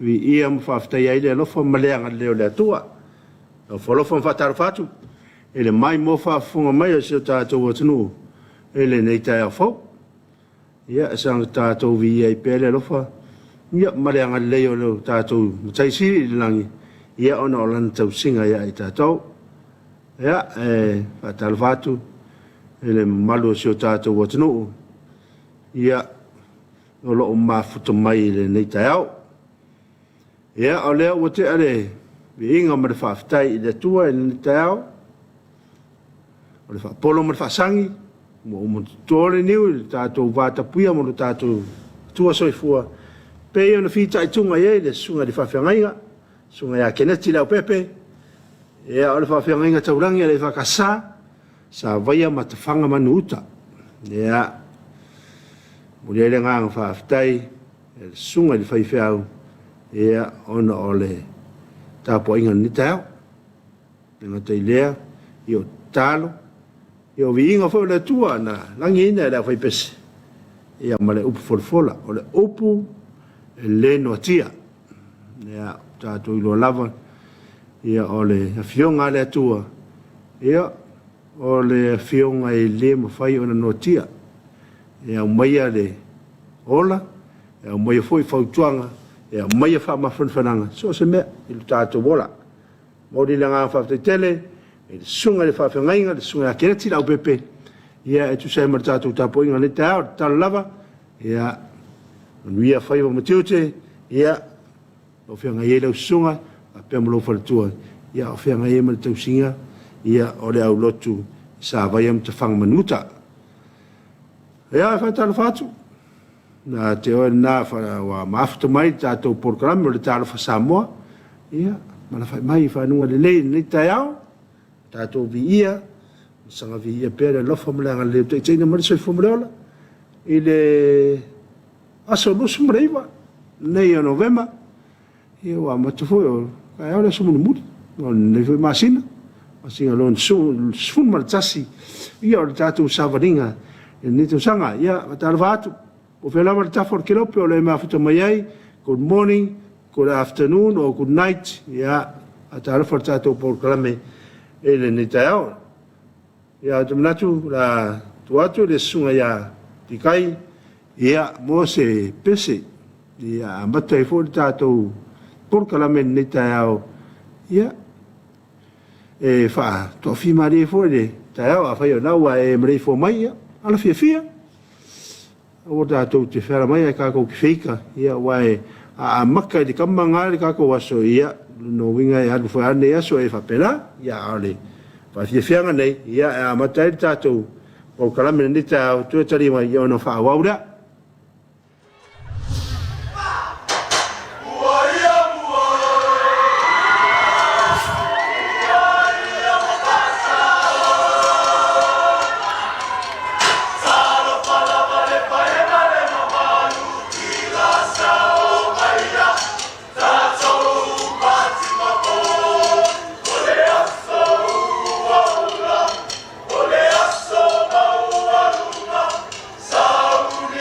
vi ia mawhaftai ai le lofa maleanga leo le atua. O wholofa mwhatara whatu. Ele mai mo whafunga mai o seo tātou atunu. Ele nei tai a whau. Ia sang tātou vi ia i pēle lofa. Ia maleanga leo leo tātou mataisiri langi. Ia ona o lana tau singa ia i tātou. Ia whatara whatu. Ele malu o seo tātou atunu. Ia o loo mafuta mai le nei tai au. Ia o lea o te are. Vi inga ma le whaftai i le tua i le tai au. O le whapolo ma le whasangi. Mo tōre niu i tātou vātapuia mo le tātou tua soifua. Pei ona whita i tunga iei le sunga le whawhiangainga. Sunga ia keneti leo pepe. Ia o le whawhiangainga taurangi le whakasa. Sa vaia ma te whanga manu uta. Ia. Mo le nganga whaftai. Le sunga le whaiwhiau. Ia ona o le tāpua inga ni tau. Nga te lea. I o talo. I o vi inga whau le tua na langi ina le whaipese. Ia ma le upu wholfola. O le upu le no tia. Ia tātou ilo lava. Ia o le fionga le tua. Ia o le fionga i le mawhai o na no tia. Ia umaia le ola. Ia umaia fwoi whautuanga. Ia umaia whamawhanwhananga. So se mea ilo tātou wola. Mori le ngā whaftai tele. E le sunga le whawhiangainga, le sunga a keneti lau pepe. Ia e tu sai mara tātou tāpo inga le te au, tala lava. Ia, nuia whaiwa matiute. Ia, o whianga ie lau sunga, a pia malo wharatua. Ia, o whianga ie mara tau singa. Ia, o le au lotu, sa vai am te whanga manuta. Ia, e whaitala whatu. Nā te oe nā wha maafuta mai tātou porkarami o le Talofa Samoa. Ia, mana whai mai whanunga le lei, nei tai au. Tātou vi ia, sanga vi ia pēra lofa malanga leo te teina marisoi fumuleola. I le aso lusu mareiwa, nei o Novema. Ia wa matufoi o kai aole sumunu muri. O nei foi masina. Masinga lon sfun maritasi. Ia o le tātou savaringa. I ni tu sanga, ia matala vātu. O whelama le tafor kilope o le mafuta mai ai. Good morning, good afternoon, or good night. Ia, a tārafa tātou porkalame. Ele ni tai au. Ia te manatu la tuatu le sunga ia tikai. Ia mo se pese. Ia amata i fōri tātou porkalame ni tai au. Ia. E wha tofi mari e fōri tai au. A whai o naua e mrei fō mai ia. Ala fia fia. O tātou te whera mai e kākou ki whika. Ia wae a maka i te kamangari kākou aso ia. No winga e adu foi ane aso e whapena, ia ale. Whawhia whianga nei, ia e amatai tātou. O kalamina ni tāu, tuatari mai i ono whaawaura. Sauri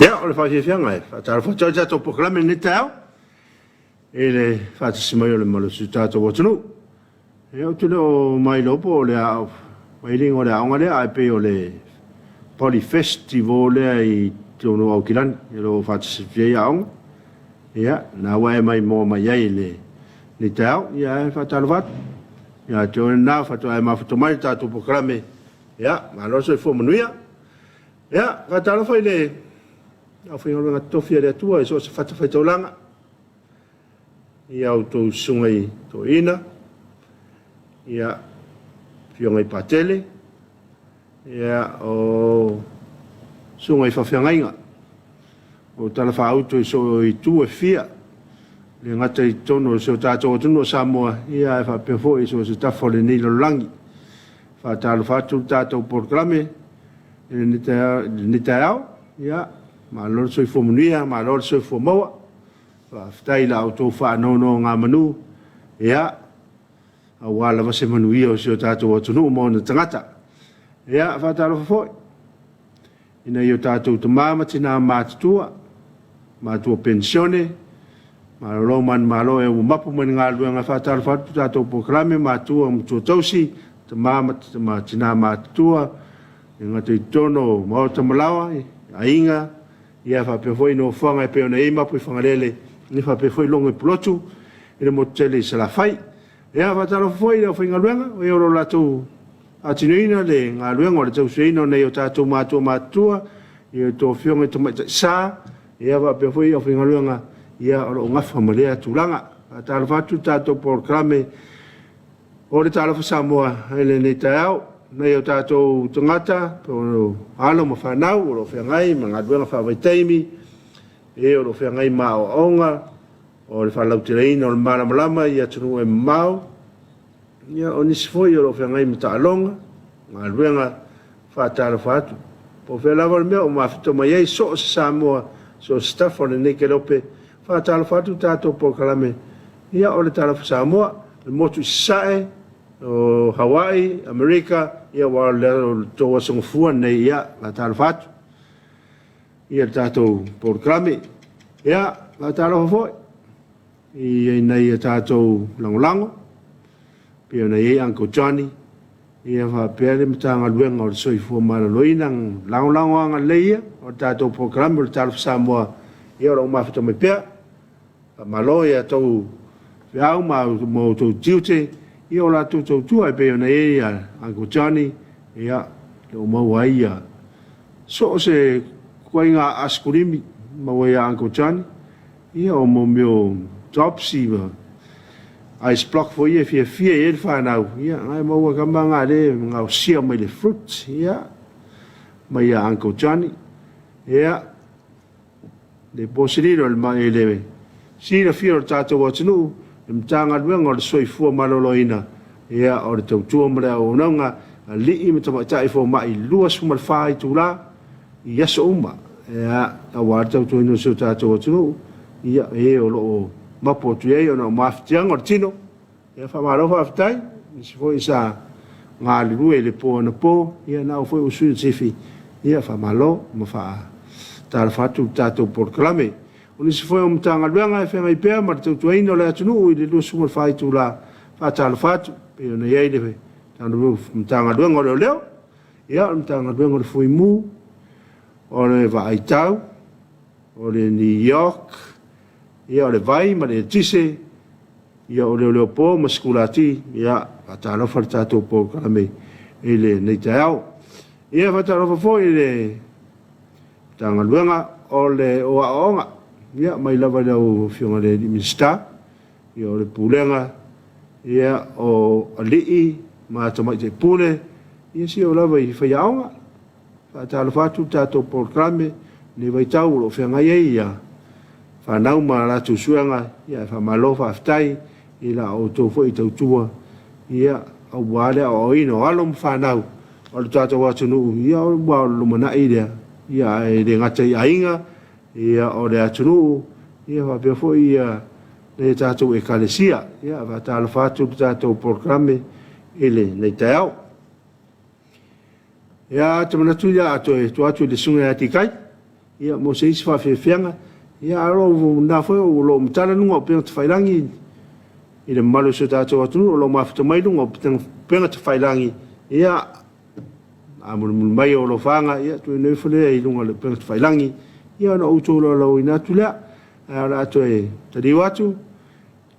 Ia, o le whawhiawhianga e, whataro whatau tātou poklame ni tau, e le whatasima o le malusu tātou watunu. E au tune o mai lopo o le au, wailing o le aonga lea, ai pe o le Poli Festival lea i tono au kilani, e lo whatasima aonga. Ia, nā wae mai mō mai ai le ni tau, ia e whataro watu. Ia, te o nā whatu ai mawhatu mai tātou poklame. Ia, maloso e fōmanuia. Ia, whataro whai le au whainga ngā tofia rea tua, e so se whatawhai taulanga. Ia au tō sungai tō ina. Ia whiongai pātele. Ia o sungai whawhiangainga. O Talofa auto i so i tū e whia. Le ngata i tono so tātou atuno Samoa. Ia e whapewho i so se tawhore ni lorangi. Whatalofa atu tātou porklame. Ni te au. Ia. Ma lor soi fo munia, ma lor soi fo moa. Fa ftai la auto fa no ngā manu. Ia. A wala vase manuia o sio tātou atunu mo na tangata. Ia, whatalofa foi. Ina i o tātou te māma tina mātua. Mātua pensione. Ma lo man ma lo e mapu mani ngā luenga whatalofa atu tātou poklame mātua mtua tausi. Te māma tina mātua. Inga te tono mao tamalawa. Ainga. Ia whapewhoi no whanga e peo na e mapu i whangarele, ni whapewhoi longo i pulotu, i le motele i salawhai. Ia whatalo whoi leo whainga luenga, o e oro latou atinuina le ngā luenga o le tau sueino nei o tātou mātua, i o tō whionga i tomaita sā, ia whapewhoi o whainga luenga, ia oro o ngawha malea tūlanga. Whatalo whatu tātou porklame o le Talofa Samoa, ele nei tai au. Nei o tātou tangata, o alo ma whanau, o lo whiangai, ma ngā duenga whawaitaimi, e o lo whiangai ma o aonga, o le whalautereina, o le malamalama, i atunu e mau, ia o nisi foi o lo whiangai ma taalonga, ngā duenga whatara whatu. Po whelawar mea o mawhito mai ei, so se Samoa, so staff o le neke lope, whatara whatu tātou pokalame, ia o le Talofa Samoa, le motu sae, o Hawaii, Amerika, ia wa leo toa songfua nei ia la Talofa atu. Ia tātou porklame. Ia, la Talofa foi. Ia nei tātou langolango. Pia nei e Uncle Johnny. Ia whapere mitanga luenga o le soifua maraloina langolango anga leia. O tātou porklame o le Talofa Samoa. Ia o mawhita me pia. Malo ia tau whiau mo tau tiute. Ia o la tūtou tua e peo na e ia Uncle Johnny, ia le o maua ia. So se kua inga askurimi maua ia Uncle Johnny, ia o mo meo dropsy wa. Ice block fo ia fia e le whanau, ia ngai maua kamanga le ngau sia mai le fruit, ia mai ia Uncle Johnny, ia le posiriro le mai le sira fia o tātou atunu, mtanga luenga o le soifua maloloina ia o le tautua marea o naunga a lii me tamaita i fo mai lua suma le whai tūla i aso uma ia a wāre tautua ino seo tātou atunu ia e o loo mapo tu ei o na mawhitianga o le tino ia whamarofa awhitai nisi fo isa ngā liru e le po na po ia na o fo usui tifi ia whamalo ma wha tārawhatu tātou porklame. O nisi foi o mtanga luenga e whenga i pēr, ma te tuaina o le atunu i le lua suma whai tū la whātala whātu, pēr na iei le tāna mtanga luenga o leo leo, ia o mtanga luenga o le fui mū, o le Vaitau, o le New York, ia o le vai, ma le tise, ia o leo leo pō, ma skulati, ia whātala whare tātou pō karame i le nei tai au. Ia whātala whafo i le mtanga luenga o le oa aonga, ia mai lava leo whionga le minsta, ia o le pūlenga, ia o alii, ma tamai te pūle, ia si o lava i whaiaonga, whaatala whatu tātou porklame, ne waitau o whionga iei, ia whanau ma rātou suanga, ia whamalo whaftai, ila o tō fo i tautua, ia au wālea o ino alom whanau, o le tātou atunu, ia o wā lumana i rea, ia e re ngata i ainga, ia o le atunu, ia whapea fo ia le tātou e kalesia, ia whatala whātu tātou porklame ele nei tai au. Ia tamanatu ia ato e tuatu le sunga ati kai, ia mo se isi whawhiawhianga, ia aro nā whai o lo mtara nunga o penga te whairangi, i le malo se tātou atunu, o lo mawhita mairunga o penga te whairangi, ia a mulu mai o lo whanga, ia tu e nei whalea i lunga le penga te whairangi, ia na utola lau ina tu lea, a ato e tari watu,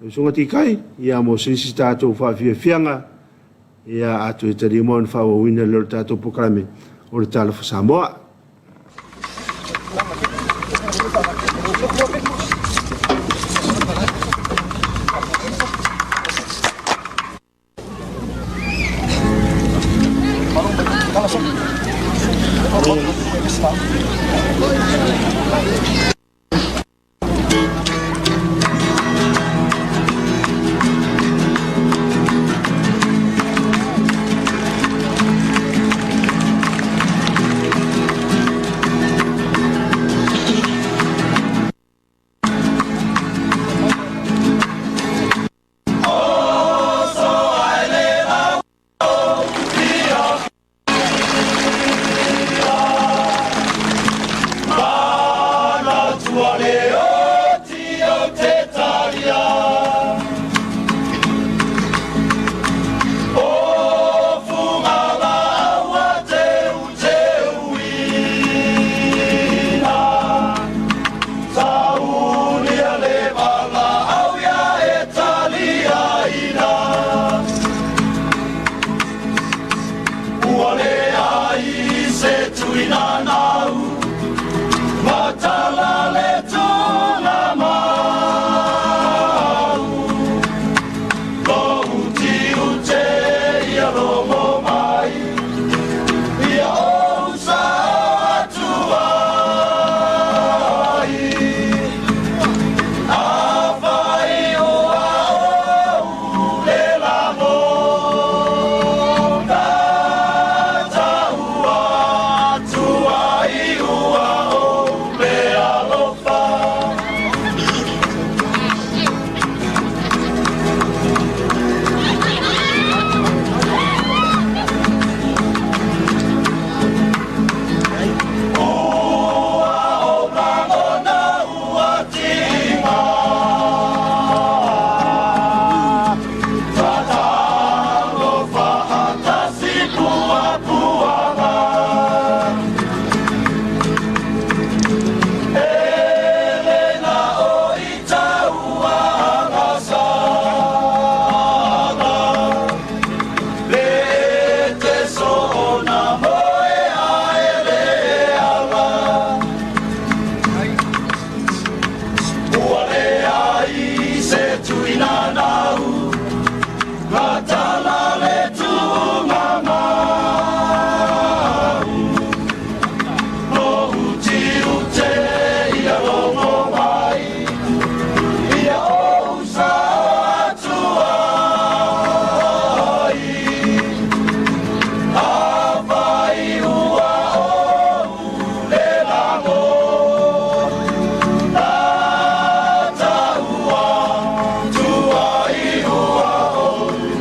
e sunga ti kai, ia mo se isi tātou whawhiawhianga, ia ato e tari moan whawawina leo tātou pokarame o le Talofa Samoa.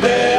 There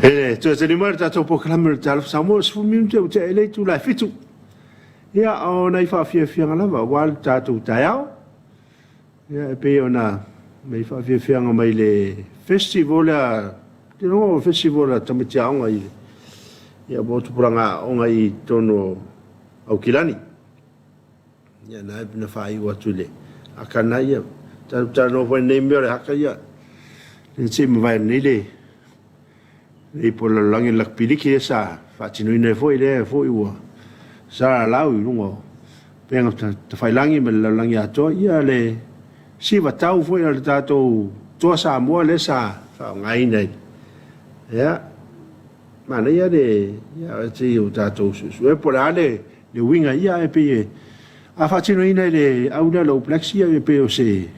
Ele tu te limar ta to program ta Samoa fu mi te ele tu la fitu. Ya o nei fa fia ngala va wal ta tu taiao. Ya pe ona mai fa fia mai le festival a te no festival a tamitia nga i. Ya bo tu pranga onga i tono au kilani. Ya na fa i watu le. Akana ia ta no foi nei mere hakaya. Ni se me vai nei le. Nei po la langi lak piliki sa fa tinu nei foi le foi wa. Sa lau i lungo. Penga ta fai langi me la langi ato ia le si va tau foi al tato to Samoa le sa fa ngai nei. Ya. Mana ia de ya ti o tato su e por ale le winga ia e pe a fa tinu nei le au na lo plexia e pe o se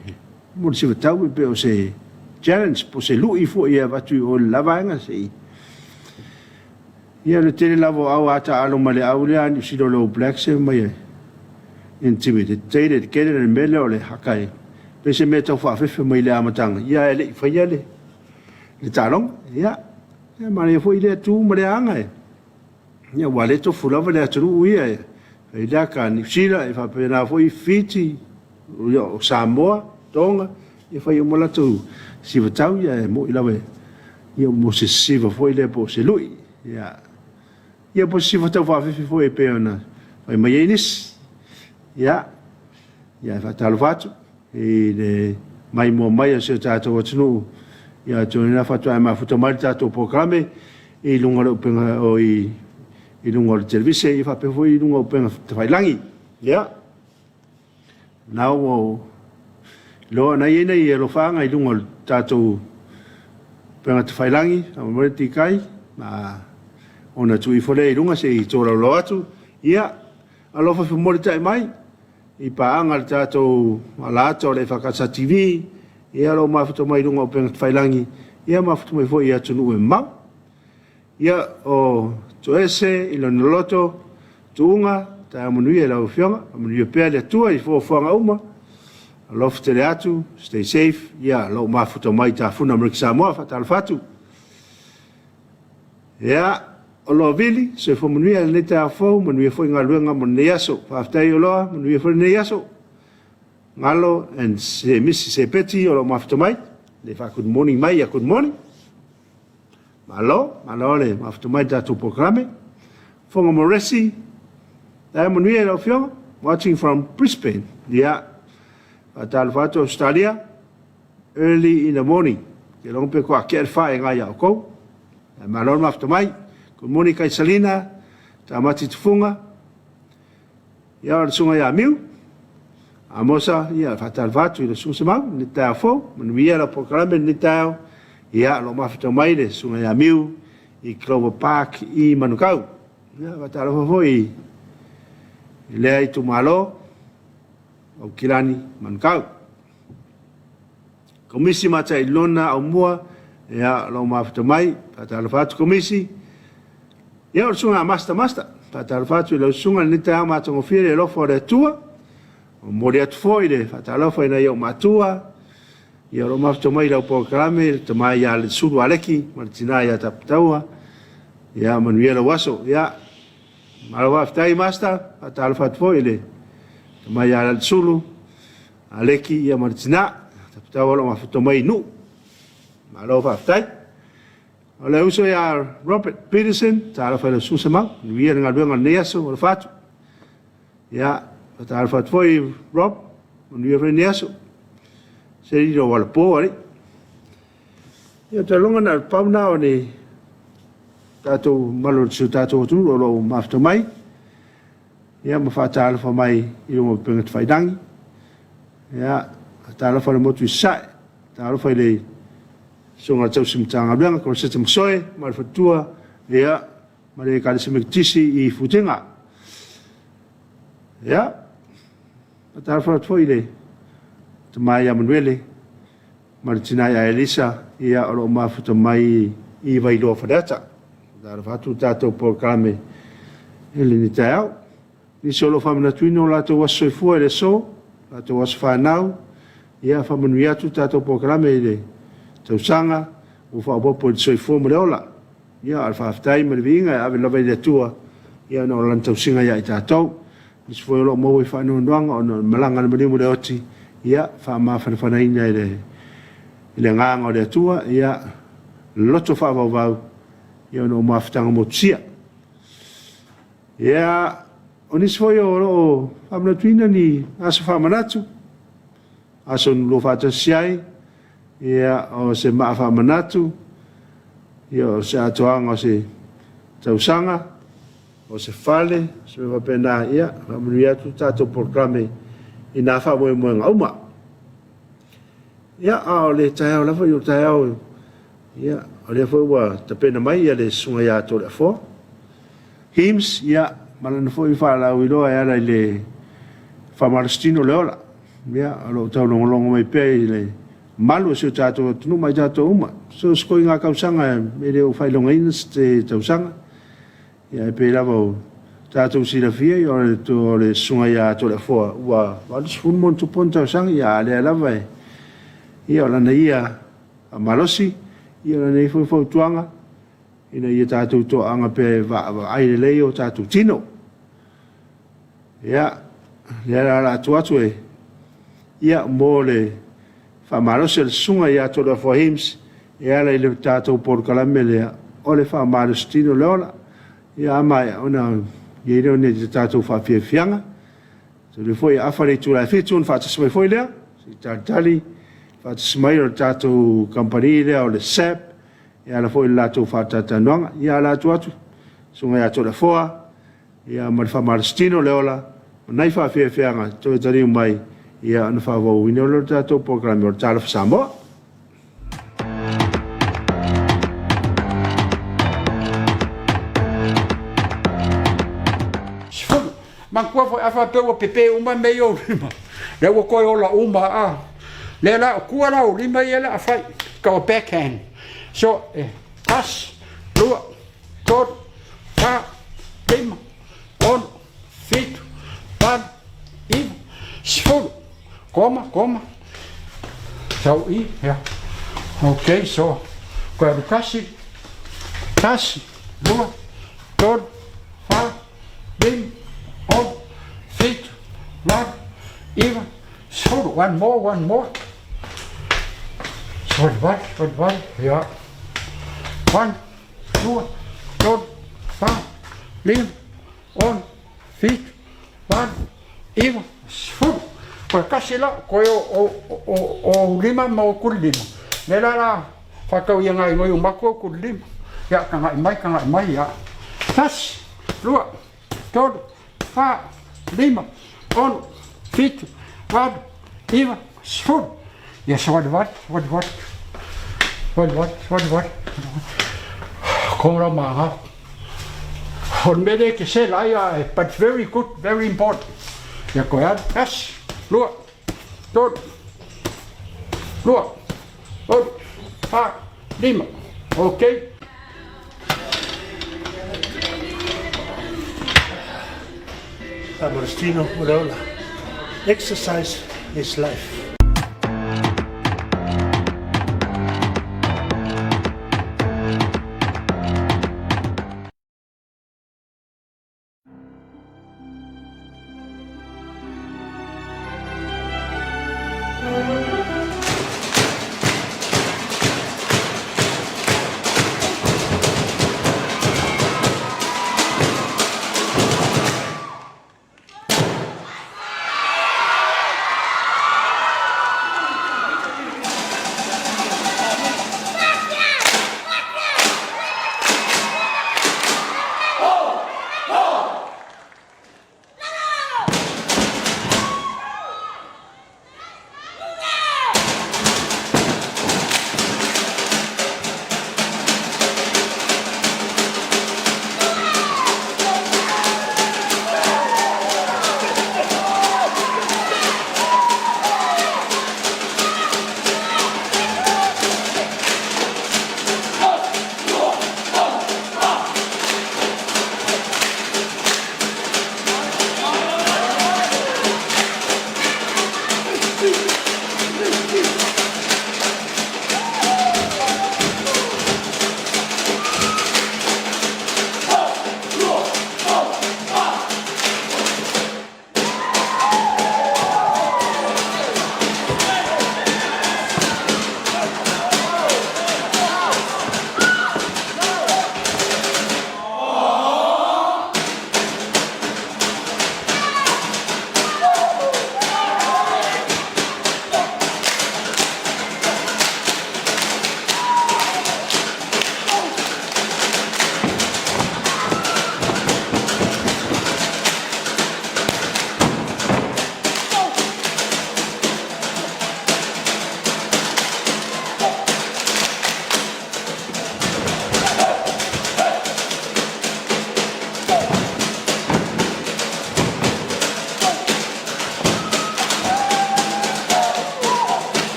mo si va tau e pe o se challenge po se lui fo ia va tu o lavanga se ia le tele lavo au ata alo male au le ani si lo black se mai intimidated get in mele ole hakai pe se meta fa fe mai le amatanga ia ele fa ia le talong ia mare fo ile tu mare anga ia wale to fulava le atu ia e da kan sila e fa pena fo i fiti o Samoa tonga e fa mo la tu si va tau ia mo ilawe ia mo se siva fo ile po se lui ia po si va tau fa fo e pe ona fa mai inis ia fa Talofa e le mai mo mai se tato o tunu ia tona fa tu ma foto mal tato programe e lunga lo penga o i lunga o televise e fa pe fo i lunga o penga fai langi ia now lo na ina i lo fanga i lunga tato penga fai langi mo ti kai ma ona tu i fole i lunga se i tora lo atu ia alofa fe mo tai mai i paanga tato ala to le fakasa TV ia lo mafuto mai lunga o penga failangi ia mafuto mai fo ia tunu e mau ia o to ese i lo noloto tunga ta monui la ofionga monui pe le tua i fo fonga uma alofa te le atu stay safe ia lo mafuto mai ta funa Missionary Samoa fa Talofa ia o lo vili se fo monui le ta fo monui fo nga luenga monui aso fa tai o lo monui fo nei aso ngalo and se misi se peti o lo mafuto mai le fa good morning mai ya good morning malo le mafuto mai ta tu programe fonga moresi da monui lo fio watching from Brisbane dia Talofa Australia early in the morning ke long pe ko aker fa nga ya ko malo mafuto mai good morning kai Salina ta mati tufunga ya sunga ya miu amosa ia fa Talofa i le sunga ni ta fo monui la programe ni ta ia lo mafuto mai le sunga ya miu i Clover Park i Manukau ia fa Talofa foi le ai tu malo o kilani Manukau komisi mata i lona au mua ia lo mafuto mai fa Talofa komisi ia o sunga master fa Talofa i lo sunga ni ta ma tongo fire lo fo le tua o mori atu foi le fa Talofa ina ia o matua ia lo mafuto mai lo programe te mai ia le sulu aleki martina ia taptaua ia manuia lo waso ia malawa ftai master fa Talofa foi le te mai ia le sulu aleki ia martina taptaua lo mafuto mai nu malawa ftai ole uso ya Robert Peterson Talofa le susama ia nga luenga neaso o fatu ia Talofa foi Rob ia foi neaso se ro wala po ari ia te longa na pauna o ni tato malo su tato tu lo mafuto mai ia ma fa Talofa mai i mo penga fai dangi ia Talofa le motu sai Talofa le songa tau simtanga blanca ko se tmsoe mal fatua ia mare ka se mektisi i futenga ia Talofa foi le te mai ya manuele martina ya Elisa ia o mafuto mai i vai lo fadata Talofa tu tato programe ele ni tau ni solo famna tuino la to waso fu ele so la to was fa now ia fa manuia tu tato programe ele tausanga o fa bo po so fo mo ola ia al whaftai ma le vinga ave lawa i le tua ia no lan tau singa ia i tātou nis foi lo mo i whanau nuanga o no malanga na manimu le oti ia wha whanawhanaina i le nganga o le tua ia loto whawawau ia no mawhitanga mo tsia ia o nis foi o whamanatuina ni asa whamanatu aso nulo whatasiai ia o se maa whamanatu ia o se atoanga o se tausanga o se fale se wapena ia whamanu iatu tātou programe i nā whamoe moe ngauma ia o le taeao lawa i o taeao ia o le whaua tapena mai ia le sunga ia to le fo hymns ia malana fo i whalau i roa ia i le whamarastino le ola ia o lo tau longolongo mai pia i le malu se tātou tunu mai tātou uma so skoi ngā kausanga me le o whailonga inas te tausanga ia e pēra wau tātou sira fia i o le sunga ia to le foa ua walis funmon tupon tausanga ia le alawa ia o lana ia a malosi ia o lana i fau tuanga ina ia tātou to anga pe aile lei o tātou tino ia le ala atu atu e ia mo le whamalosi le sunga ia to le foa hymns ia le tātou porkalame lea o le whamalosi tino le ola ia mai ona ye no ne tātou whawhiawhianga so le foi awhare tu la whitun whatasmai foi lea si tātali whatasmai o tātou company lea o le SAP ia la foi lātou whatatanonga ia lātou atu sunga ia to le foa ia ma le whamarastino le ola o nei whawhiawhianga to e tari mai ia ana whawau ina o le tātou programe o Talofa Samoa Mangkua foi afa pe o pepe uma meio lima. Le o koi ola uma a. Le la kua la o lima ia la afai ka o backhand. So pas lua tot pa lima on fit pan in sful koma so I ja. Okay, so kwa kasi tas lua tot pa lim on, feet, one, even, so one more. So what, yeah. 1, 2, 3, 4, lim, on, feet, one, even, so. Kwa kasi la, kwa o lima mo kulima. Nela la, whakau ia ngai ngoi umako kulima. Ya, ka ngai mai, ya. Tas, lua, todo, 4, 5, on, fit, wat, even, schoon. Yes, wat. Kom er maar af. Onmiddellijk ikke selv ejer, but very good, very important. Jeg går her, pas, lur, død, lur, 4, 5, okay. Agostino Urola. Exercise is life.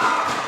Go!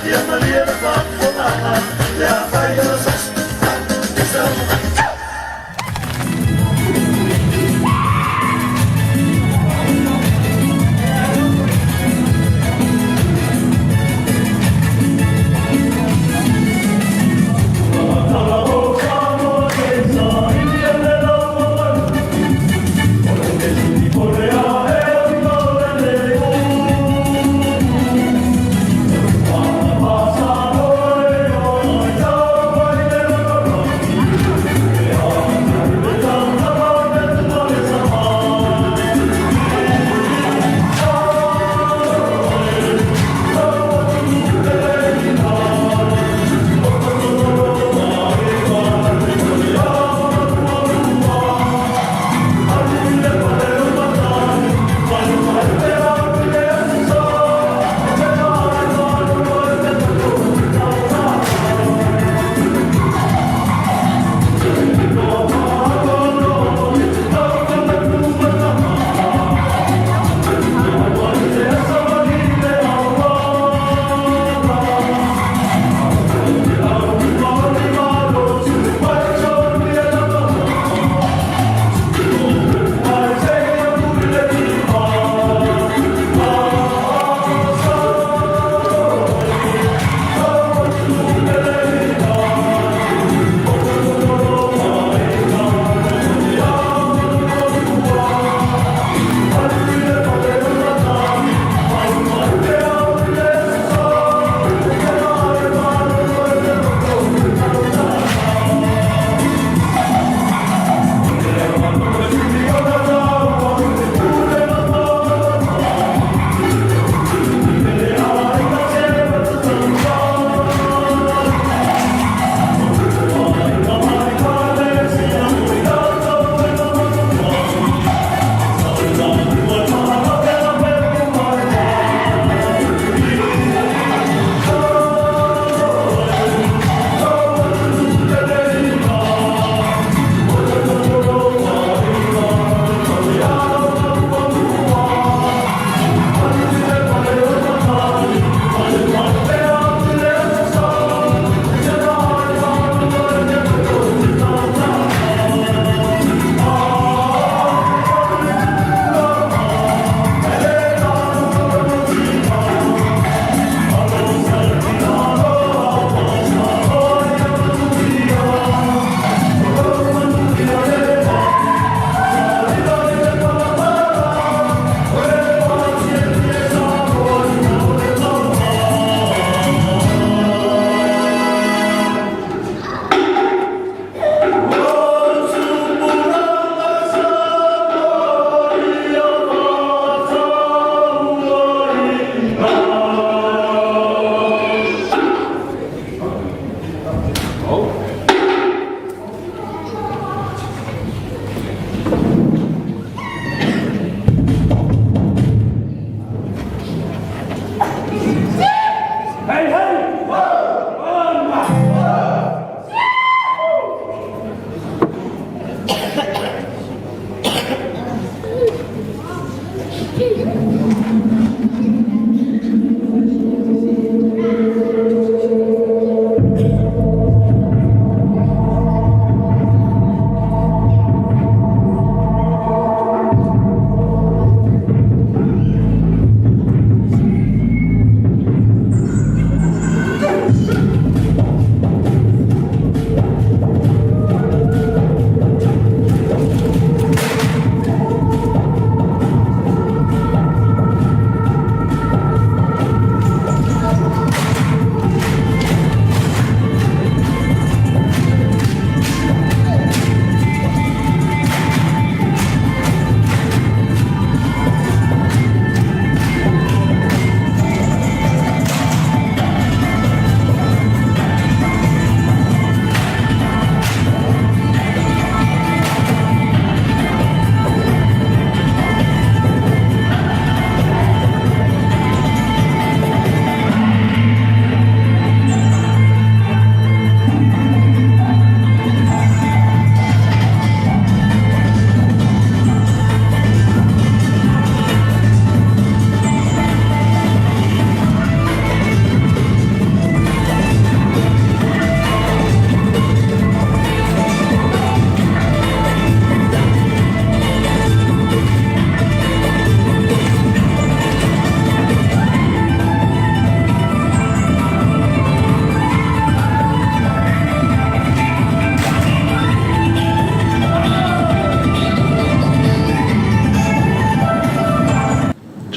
Yeah,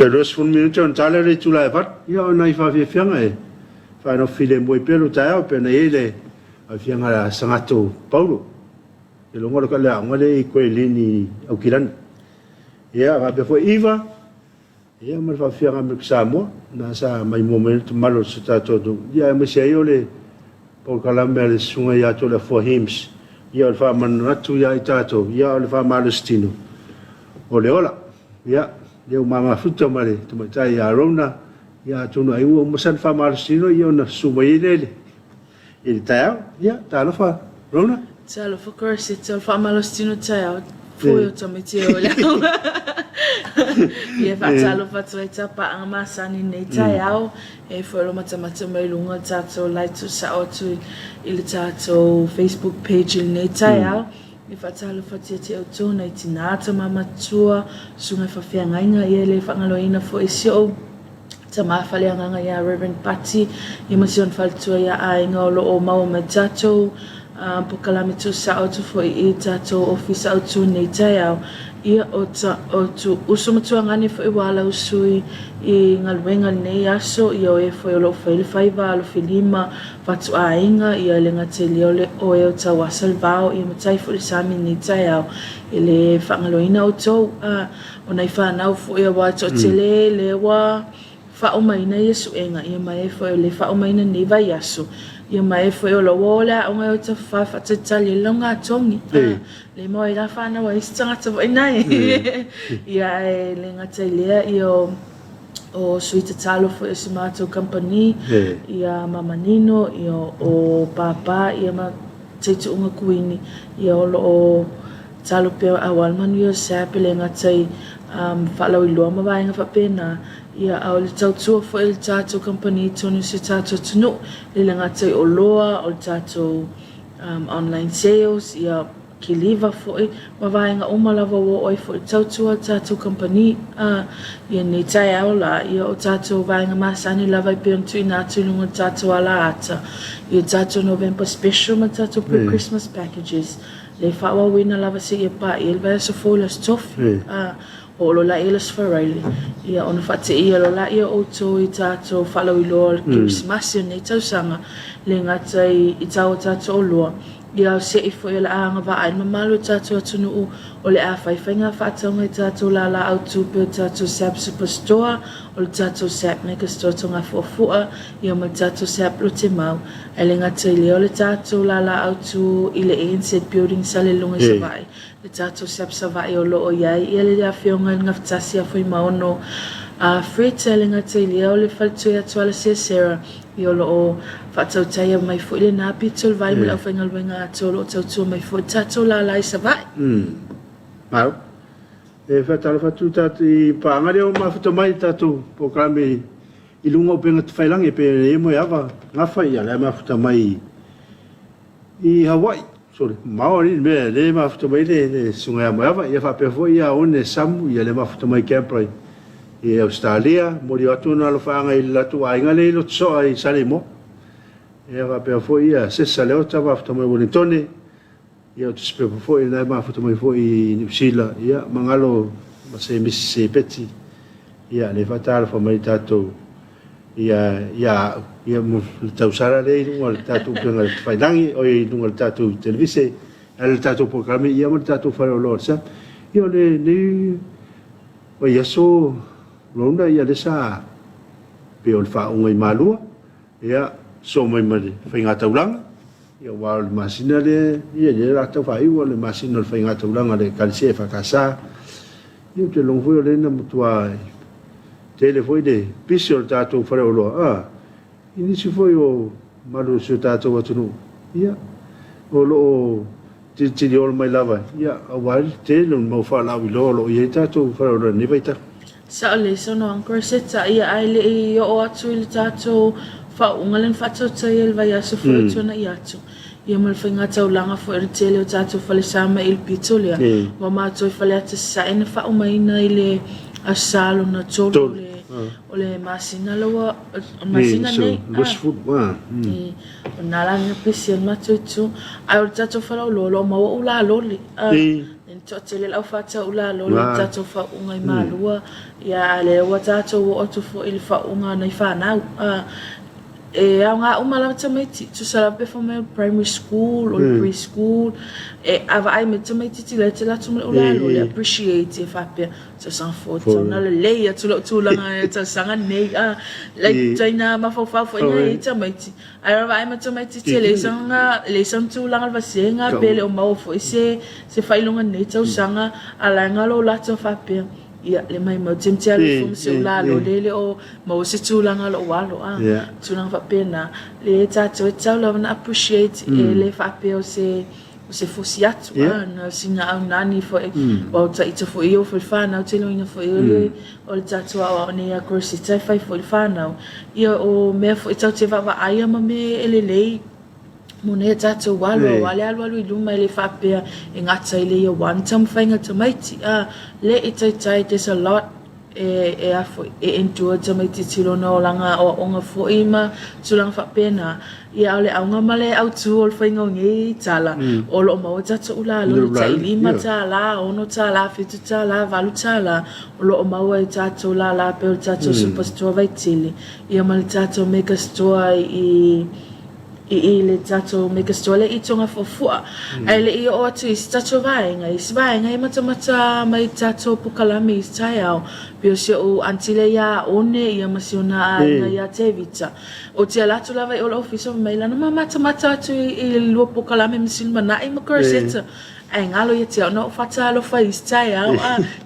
Terus pun minuto on tala re tula e pat. Ia o nai fa fianga e. Fa no file mo pelo tao pe na ele. A fianga sangato Paulo. E lo ngolo kala ngole ko lini au kilan. Ia va pe foi Iva. Ia mal fa fianga me Samoa na sa mai momento malo se tato do. Ia me se ole por kala me sunga ia to le for hymns. Ia o fa manatu ia tato. Ia o fa malestino. Ole ola. Ia Leo mama futa mare tu mai ya rona ya tunu ai o masan fa marsino yo na sumaile ele tá ya Talofa rona Talofa course it's fa malostino tao foi o tomete olha e fa Talofa tsa pa ang masani nei tao e foi o matamata mai lunga tato like to sa o tu ile tato Facebook page nei tao e fatalo fatia o tona i tinata mama tua sunga fafianga inga ia le fangaloina fo isio tama faleanga ia Reverend Patty i masion faltua ia ainga o mau matato po kalamitu sa o tu fo i tato office o tu nei tao ia o tu usumatu ngani fo i wala usui i ngalwenga nei aso ia e fo lo fail faiva lo filima fatu ainga ia le ngateli ole o e ta wasalvao i matai fo sami nei tao ele fangaloina o to ona ifa na fo ia wa to tele le wa fa o mai na yesu enga ia mai fo le fa o mai na nei vai aso ia mai fo lo wola o ngai ta fa tali longa tongi le mo ira fa na wa istanga to nai ia le ngateli io o suita talo fo esimato company ia mamanino io o papa ia ma teitu unga kuini ia o talo pe awal manu sa pele ngatai falo ilo ma vai nga fa pena ia au le tautua fo el tato company tonu se tato tunu le ngatai o loa o tato online sales ia kiliva fo ma vai nga umalava wo oi fo tautua tato company ia nei tai aula ia o tato vai nga masani lava pe on tuina tulunga tato ala ata ia tato November special ma tato pre Christmas packages le fa wa wina lava se ia pa il va so fo la stof o lo la elas farali ia ona fate ia lo la ia o to i tato falo i lo Christmas nei tau sanga le ngatai i tau tato lo ia se i fo ia la anga va ai mamalo tato tunu o le a fai fenga fatonga i tato la au tu pe tato sap superstore o tato sap mega store tonga fo fua ia ma tato sap lo te mau ele ngatai le tato la au tu ile ancient building sale lunga se vai le tato sap sa vai o lo o iai ia le a fionga ngaftasia foi maono free telling ngatai le faltu ia toala se Sarah io lo fatau tai mai fo ile na pitol vai mo fa ngal wenga tolo tau mai fo tato la sa vai mau e fatalo fatu tati pa ngare o mafuta mai tatu programe ilunga penga tfailange pe e mo ava ngafa ia le mafuta mai i Hawaii sorry maori me le mafuta mai le sunga mo ava ia fa pe fo ia one samu ia le mafuta mai kemprai e Australia mori atu na lo fanga i latu ainga le lo so ai sale mo e va pe fo ia se sale o tava fta mai bonitone ia tu spe fo i na ma fta mai fo i New Zealand ia mangalo ma se mi peti ia le fatalo fo mai tato ia mo tau sara le no tato penga faidangi o i no tato televise al tato programme ia mo tato fa lo sa io le o ia so Ronda ia le sa pe o fa ungai malua ia so mai mai fainga taulanga ia wa masina le ia le ra tau fai wa le masina fainga taulanga le kalse fa kasa ia te long foi le na mutua tele foi de pisol tato fa lo ini si foi o malu su tato wa tunu ia o lo ti ol mai lava ia wa te lo mo fa la wi lo ia tato fa lo ni vaita sa le sono ancora setta ia ai le io o atu il tato fa ungalen fatto tsail vai aso fortuna iato ia mal finga taulanga fo er tele o tato fale sama il pitolia wa ma to fale ata sa ina fa umaina ile asalo na tolo le o le masina loa masina nei o nala ni pesi ma tu ai o tato fa lo ma o la lo le en tele la fa ta ula lo le tato fa unga i malua ya le wa tato o tu fo il fa unga nei fa na e nga umala tamati tu sala pe for primary school or preschool e ava ai met tamati ti le tela tu ula lo le appreciate if ape so san foto na le le tu la nga ta sanga nei like china ma fo nei tamati ai ai met tamati ti le san tu la va senga pele o ma fo se failonga nei tu sanga ala nga lo la tu fa pe ia le mai mo timtia le fum se la lo le o mo se tulanga lo walo tulanga fa pena le tato tau na appreciate le fa pe o se fosiatu na singa au nani fo o ta ito fo io fo fa na telo ina fo io o le tato o ne a kursi tai fai fo fa na ia o me fo ito te va ai ma me ele Mone tato walo i luma le whapea e ngata i le ia one time whainga tamaiti. Le e tai there's a lot e endure tamaiti tilona o langa o onga fo ima tulang whapea na. Ia ole aunga male au tu ol whainga o nge tala. O lo maua tato ula lo le tai lima tala, ono tala, fitu tala, valu tala. O lo maua e tato la pe o tato superstore vai tili. Ia male tato mega store i le tato mega store i tonga fofua ai le i o atu i tato vaenga i mata mai tato pukalami i taiao pio se o antile ya one ia masiona na ya tevita o te latu lava i o office mai lana mata atu i lo pukalami misilma na i makorseta ai ngalo ia te no fata lo fa i taiao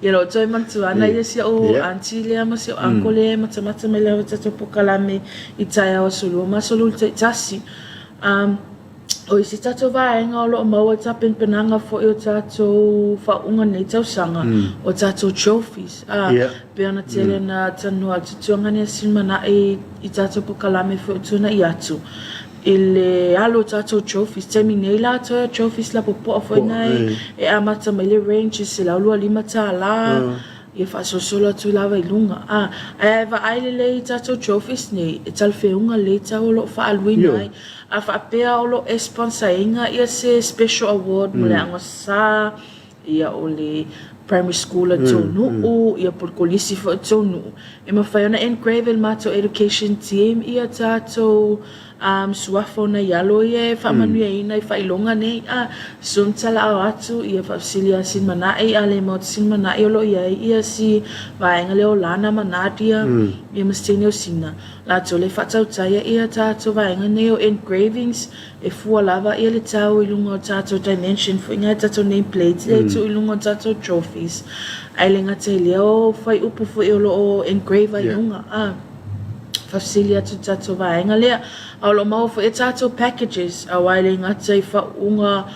ia lo toi mantu ana ia se o antile ama se ankole mata mai lava tato pukalami i taiao solo masolo tasi o isi tato vaenga o lo maua tapen penanga fo i o tato whaunga nei tau sanga o tato trophies pe ana tele na tanua tutuanga ni asimana i tato pukalame fo tuna i atu ile alo tato trophies temi nei la to trophies la popo fo nai e amata mai le range se la lua lima tala ia fa solo tu lava ilunga eva ai le tato trophies nei e talfeunga le tau lo fa alwina a fa pea o lo sponsoringa ia se special award mo le angasa ia o le primary school tonu ia por kolisi fo tonu e ma fa ona engrave mato education team ia tato suafo na yalo ye fa manu ina fa ilonga nei suntala atu ia fa silia sin mana ai ale mo sin mana lo ia si va ngale o lana manadia ia mestino sina la tole fa tau taya ia tato va ngane o engravings e fu lava ia le tau ilunga tato dimension fo inga tato name plates le tu ilunga tato trophies ai lenga te leo fa upu fo o engraver ilunga Fasilia tu tato vaenga lea au lo mau fo e tato packages a waile ngata I whaunga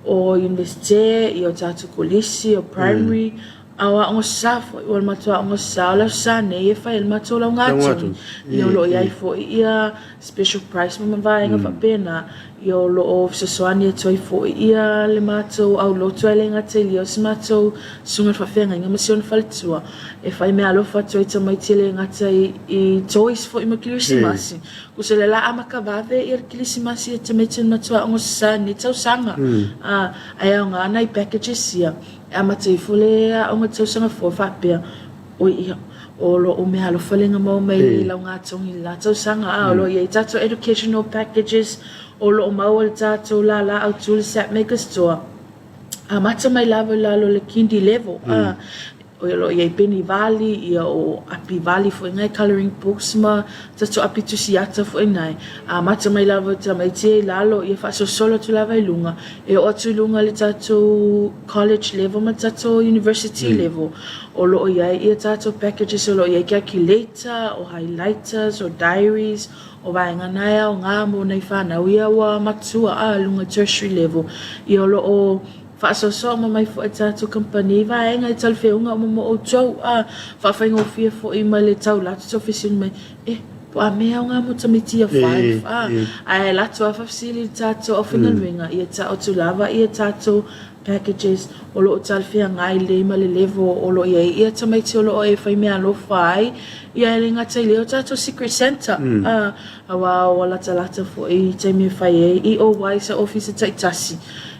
o universite I o tato kolisi o primary awa ngo safo I wal matua ngo saula sane e fa el matua la ngatu I o lo iai fo ia special price mama vaenga fa pena I o lo o fsaswani toi fo ia le mato au lo toi le ngata li o smato sunga fa fenga nga mission faltua e fai me alo fa toi ta mai tele ngata I toys fo I makilisimasi kusele la amaka vave I kilisimasi e te metin matua ngo sane tau sanga ai nga na I packages ia amate fole o ngata sanga fo fa pe o ia o lo o me alo falenga mo mai la ngatongi la tau sanga lo ia tato educational packages o lo mau le tato la au tuli set make a store mata mai lava lo le kindi level o lo ia Penny Valley ia o Api Valley fo ngai coloring books ma tato api tu siata fo ngai mata mai lava ta mai te lalo ia fa solo tu lava ilunga e o tu lunga le tato college level ma tato university level o lo ia tato packages o lo ia calculator o highlighters o diaries o vai ngana o nga mo nei fa na ia wa matua lunga tertiary level ia lo o fa so ma mai fo tato company vai ngai talfeunga mo o tau fa fa ngo fie fo I mai le tau la to official mai po a mea nga mo tamiti a 5 ai la to fa facility tato ofinga winga ia tato lava ia tato packages o lo talfia ngai le ma le level o lo ia tamai te o lo e fai mea lo fai ia le ngata le o tato secret center awa o lata fo e te me fai e o wai sa office tai tasi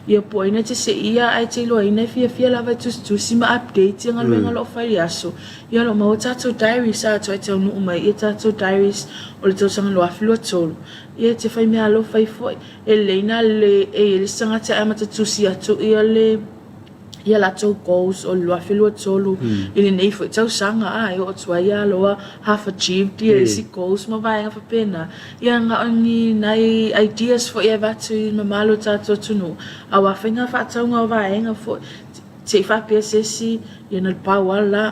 ia poina te se ia ai te lo ina fia lava tu sima update nga lenga lo fai aso ia lo mau tato diaries a to te no mai ia tato diaries o le tau sanga lo afilo tolu ia te fai mea lo fai foi e leina le e le sanga te amata tu si atu ia la tau goals o lo afilo tolu ili nei foi tau sanga ai o tua ia lo half achieved ia si goals ma vai nga pena ia nga oni nai ideas for ia vatu ma malo tato tunu awa finga fa tau nga vai nga foi te fa PSC ia na pawala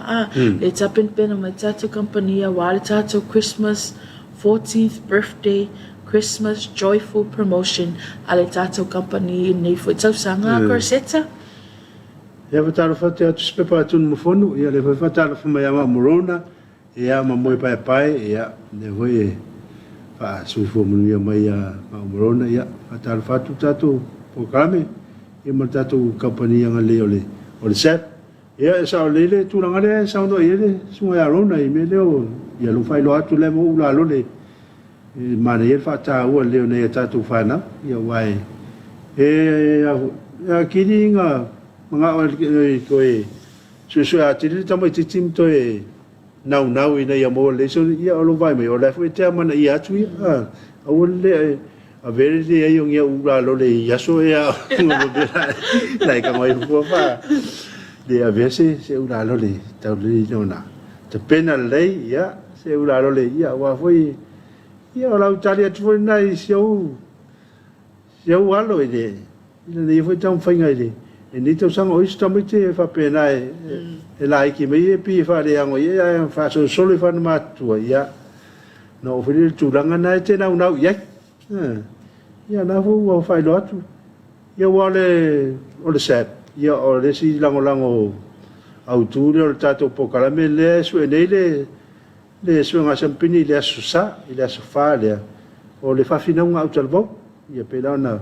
le tapen pena mai tato company ia wale tato Christmas 14th birthday Christmas joyful promotion ale tato company nei foi tau sanga corsetta ia Talofa te atu spepa atunu mafonu ia le foi Talofa mai ama morona ia ma moi pai ia le foi fa suifo munia mai ma morona ia Talofa tu tatu programe ia ma tatu company nga le o le set ia sa le tu langa le sa no ia le sunga ya rona i me le ia lu fai lo atu le mo ula lo le ma le fa ta o le ne tatu fa na ia wai ya kiringa mga ko so ati le tamai titim to now ina ia mo le so ia lo vai me o le foi te mana ia tu ia o le a very le ia ngia ula lo le ia so ia like mai fu fa de a veces se ula lo le ta le no te pena le ia se ula lo le ia wa foi ia o la utalia tu foi nai se o alo ide le foi tão fainga ide e ni tau sanga o ista mai te fa pena e la iki mai e pi fa le ango ia fa so solo fa na matua ia no fili tu langa na te na ia ia na fu fa lo atu ia wale o le sap ia o le si lango au tu le tato pokala me le su e nei le su nga sampini le asusa le asufa le o le fa fina nga au talvo ia pela na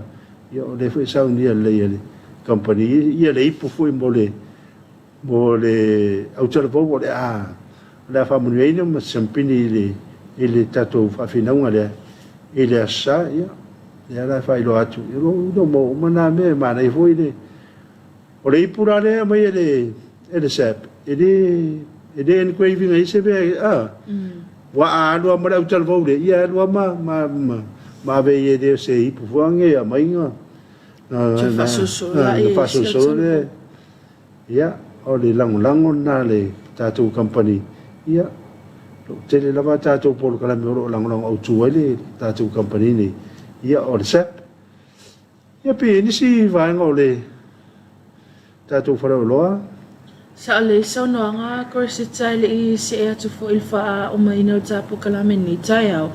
ia o le fa sa un dia le company ia le ipu foi mo le au talvo o le la fa muine ma sampini le tato fa fina nga le asa ia la fa ilo atu no mo mana me mana i foi le o le ipura le mai ele sap ele engraving ai se be wa alu ma le utal vole ia lu ma be ye de se ipu fuange a mai nga fa so le ia o le lango na le tatu company ia te le lava tatu por kala me o lango au tu le tatu company ni ia o le sap ia pe ni si va ngo le tatu fara loa sa le so no nga corsetta le I se atu fo il fa o mai no tapo kala me ni taiao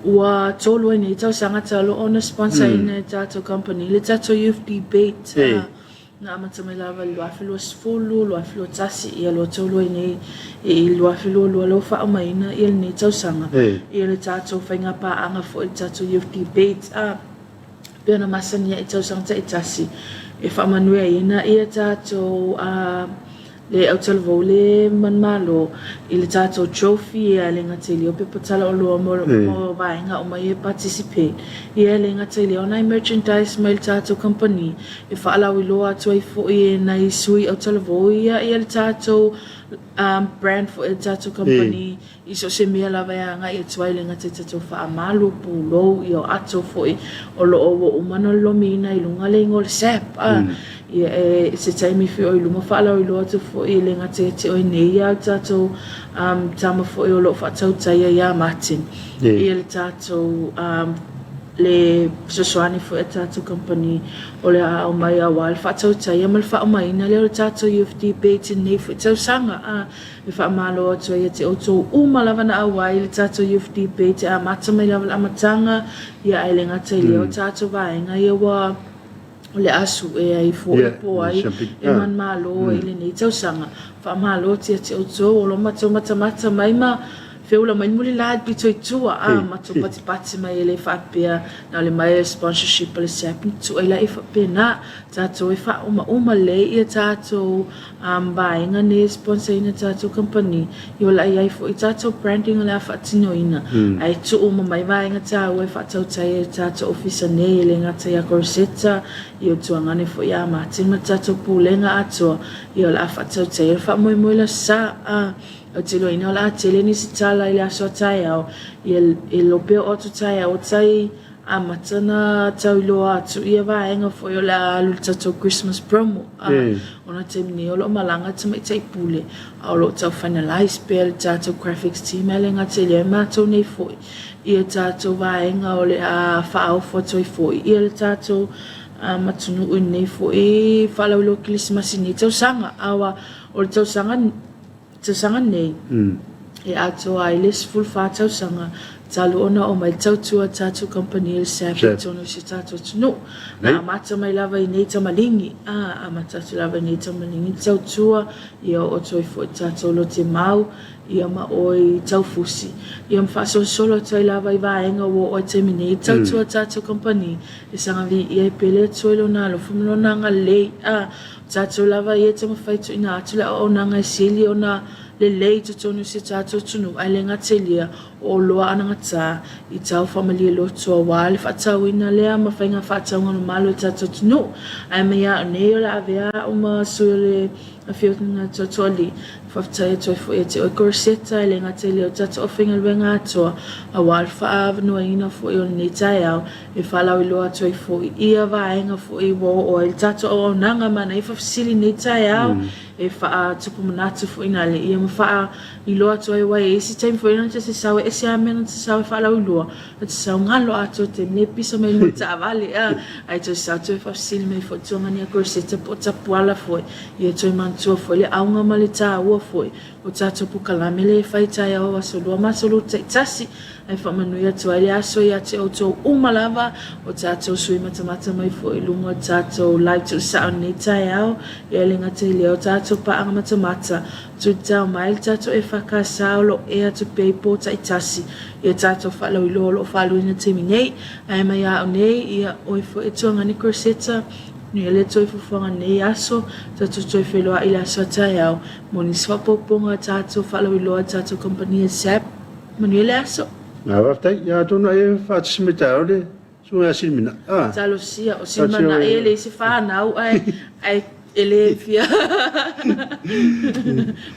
wa tolo ni tau sanga talo on a sponsor in tatu company le tatu youth debate na mata me lava lo afilo sfulu lo afilo tasi ia lo tolo ni lo afilo lo fa o mai na il ni tau sanga ia le tatu fainga pa anga fo il tatu youth debate pena masania tau sanga tasi e fa manue ina ia tato le au tala vole man malo i le tato trophy ia le ngatili o pe patala o loa mo vaenga o mai e participate ia le ngatili o nai merchandise mai le tato company e fa ala loa atu ai fo i nai sui au tala vole ia le tato brand for el tato company I so se mea lava ia nga I tuai le ngate tato wha amalu pulo I o ato fo I o lo o umana lomina I lunga le ngol sap ia se taimi fi o I luma wha ala o I lo atu fo I le ngate te o nei ia tato tama fo I o lo wha tau taia ia Martin ia le tato le sosoani fo e tato company o le a o mai a wal fa tau taia mal fa o mai na le tato youth debate nei fo tau sanga e fa malo atu ia te oto lava na awai le tato youth debate a mata mai lava la matanga ia ai le ngata le o tato vaenga ia wa o le asu e ai fo e po ai e man malo i le nei tau sanga fa malo te oto o lo mata mai ma feula mai muli la bitoi tua ma tu pati mai le fa pia na le mai sponsorship le sap tu ai la fa pena tato e fa uma le ia tato bai ngane sponsor ina tato company yo la ai fo tato branding la fa tino ina ai tu uma mai vai ngata we fa tato tato officer ne le ngata ya corsetta yo tu ngane fo ya ma tima tato pulenga ato yo la fa tato fa moi la sa o te lo ina la tele ni si tala ile aso tai au il lo pe o tu tai au tai a matana tau lo atu ia va enga fo yo la luta to Christmas promo ona te ni o lo malanga te mai tai pule au lo tau finalize pel tato graphics team elenga te le mato nei fo ia tato va enga o le a fa au foto fo ia le tato matunu nei fo fa lo Christmas ni tau sanga awa o tau sanga nei e ato ai les full fatau sanga talo ona o mai tau tua tatu company il sapi tono si tatu no na mata mai lava i nei tamalingi mata tu lava nei tamalingi tau tua ia o toi fo tatu lo te mau ia ma oi tau fusi ia mfa solo tai lava i vaenga o te mini tau tua tatu company e sanga vi ia pele tuelo na lo fumlo na ngale tatu lava ia te mafaitu ina atu la o nanga sili ona le lei tu tonu se tatu tunu ai le ngatelia o loa ana ngata i tau family lo tua wale fa tau ina lea ma fainga fa tau ngano malo tatu tunu ai mea ne la avea uma suele a fiotna totoli fa tai to fo e o corsetta le ngatelia tatu ofinga luenga ato a wal fa avno ina fo o ne tai au e fa la lo ato fo ia va enga fo i wo o il tatu o nanga mana i fa sili ne tai au e fa tupu manatu fo ina le ia fa i lo ato ai wai e si time fo ina se sawe e se amena se sawe fa la lo te sa ngalo ato te ne pisa me no ta vale ai to sa to fa sili me fo tonga ni corsetta po tapuala fo ia to mantua fo le aunga malita wo fo o tato pu kalamele fai tai o so lo ma so lo tasi ai fa manu ia to ai aso ia te o to umalava o tato sui mata mai fo i lungo tato like to sound ni tai au e lenga te le o tato pa anga mata tu tau mai tato EFKS lo e to people tai tasi ia tato fa lo fa lu ni te minei ai mai a nei ia o fo e tonga ni corsetta ni ele toi fufanga nei aso tato toi feloa ila so tai au moni swapo ponga tato fa lo tato company sap moni ele aso na va tai ya to na e fa tsmita ole so ya silmina talo sia o silmana ele se fa na ai ele fia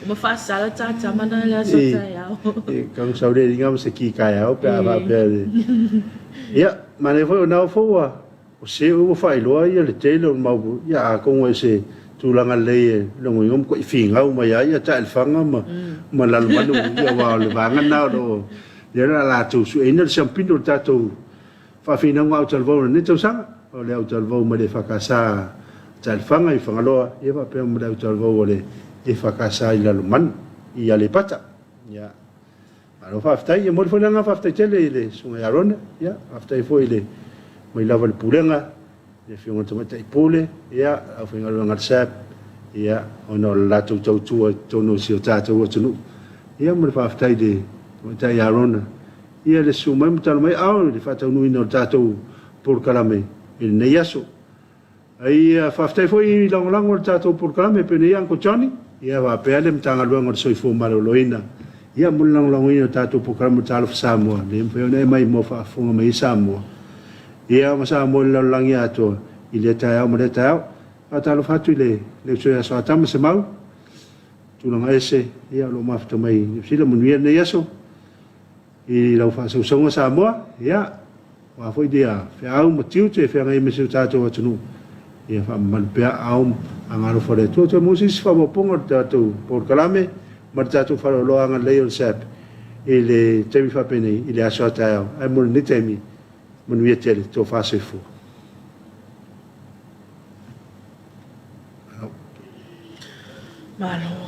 uma fa sala tata mana le aso tai au e kang saure ringa se ki kai au pa va pe ya mane foi na fo o se o fai loa ia le tele mau ia ko ngoi se tulanga le lo ngom ko finga o mai ia ta elfanga ma la manu ia wa le vanga na do ia la tu su ina le champino tato fa fina ngau talvo ne tu sa o le talvo ma le fakasa ta elfanga i fanga loa ia va pe mo le talvo le e fakasa ila lo man ia le pata ia alo fa ftai ia mo fo langa fa ftai tele le sunga arona ia ftai fo ile mai lava le pulenga e fiona tomata i pule ia a finga lo ngatsa ia ono la tu tono si o tata o tunu ia mo fa ftai de ta ya rona ia le suma mo talo mai au le fa tonu ino tata por kalame il ne yaso ai fa ftai foi long tata por kalame pe ia ko chani ia va pe ale mtanga lo ngor soi fo malo loina ia mo long ino tata por kalame Talofa Samoa le mo mai mo fa funga mai Samoa ia masa mo la langi ato ile ta mo le ta atalo fatu le so ya so atama se mau tu long ese ia lo mafto mai sila mo nie ne yaso i lo fa so songa Samoa ia wa foi dia fa au mo tiu te fa ngai me se ta to tunu ia fa man pe au angaro fore to mo sis fa mo pongo ta to por kalame marta to fa lo anga le yo sap ile te mi fa pene ile aso ta ai mo ni temi mon vietele to fa se fu malo